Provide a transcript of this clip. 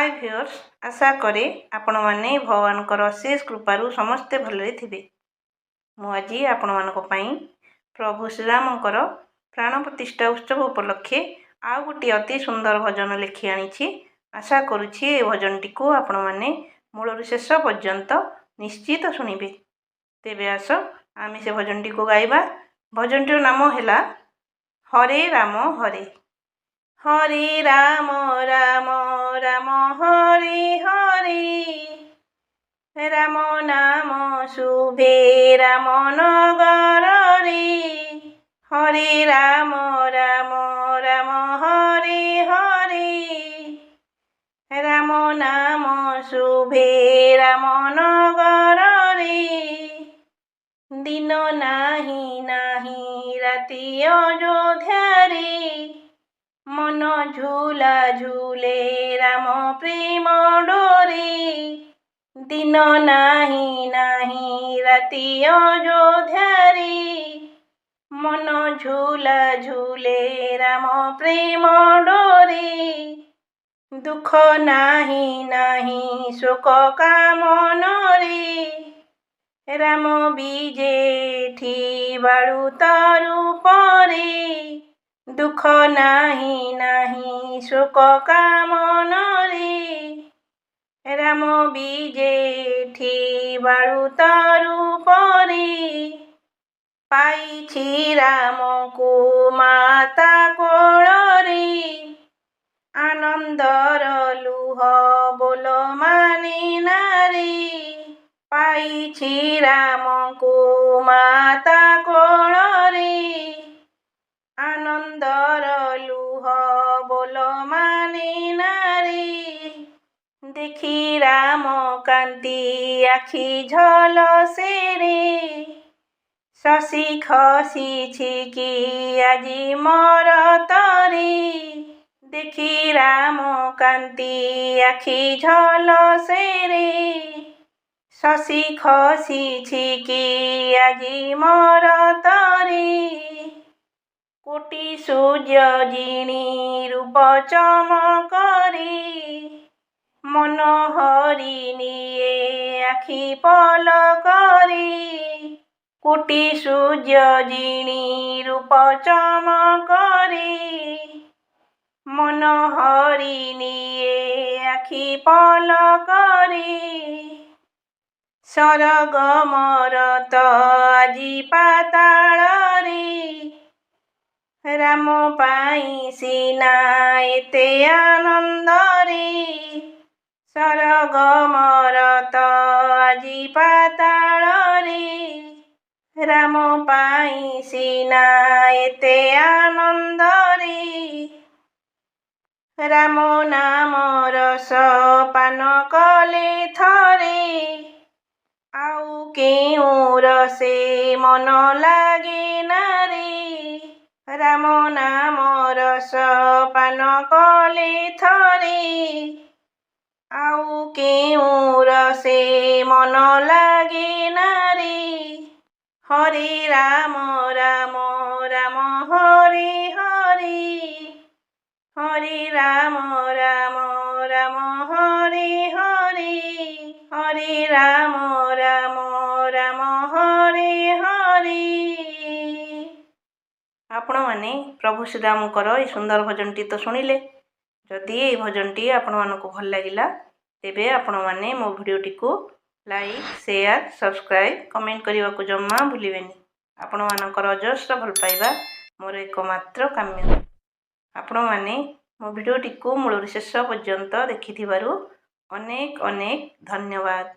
हाय viewers, आशा करे आपण माने भगवानकर अशेष कृपारू समस्ते भलरे थिबे। मु आज आपण मानक पई प्रभु श्रीरामकर प्राण प्रतिष्ठा उत्सव उपलक्षे आ गोटे अति सुंदर भजन लिखि आनी। आशा करुछि ए भजन टी को आपण माने मूलरू शेष पर्यंत निश्चित शुणिबे। तेबे आस आमे से भजन टी को गाइबा। भजन टीर नाम हैला हरे राम हरे। हरे राम राम राम हरे हरे। राम नाम शुभे राम नगर रे। हरे राम राम राम हरे हरे। राम नाम शुभे राम नगर रे। दिन नाही नाही राति अयोध्या रे। मन झूला झूले राम प्रेम डोरे। दिन नाही नाही राति अयोध्या रे। मन झूला झूले राम प्रेम डोरे। दुख नाही नाही शोक कामन रे। राम बीजेठी बाळू तारू परे। दुख नाही नाही शोक कामन रे। राम बीजेठी बाळू तारू परे। पाइछि राम को माता कोଳରେ। आनंदर लुह बोल माने नारे। पाइछि राम को माता कोଳରେ। आनंदर लुह बोल माने नारे। देखी राम कांति आखि झलसे रे। शशि खसिछि कि आजी मोर तरे। देखी राम कांति आखि झलसे रे। शशि खसिछि कि आजी मोर तरे। कोटि सूर्य जिणी रूप चमकरे। मन हरि निये आखि पलकरे। कोटि सूर्य जिणी रूप चमकरे। मन हरि निये आखि पलकरे। सरग मरत आजी पाताल रे। राम पाई सीना एते आनंद रे। सरग मरत आजी पाताल रे। राम पाई सीना एते आनंद रे। राम नाम रस पान कले थरे। आउ केउ रसे मन लागे नारे। राम नाम रस पान कले थरे। आउ केउ रसे मन लागे नारे। हरे राम राम राम हरे हरे। हरे राम राम राम हरे हरे। हरे राम राम राम हरे हरे। आपण माने प्रभु श्रीरामकर ए सुंदर भजन टी तो सुनिले। जदि ए भजन टी आपण मानकु भल लागिला तेबे आपण माने मो वीडियो टी को लाइक शेयर सब्सक्राइब कमेंट करने को जम्मा भूलिबेनी। आपण मानकर अजस्र भल पाइबा मोर एकमात्र काम्य। आपण माने मो वीडियो टी को मूलरू शेष पर्यंत देखिथिबारु अनेक अनेक धन्यवाद।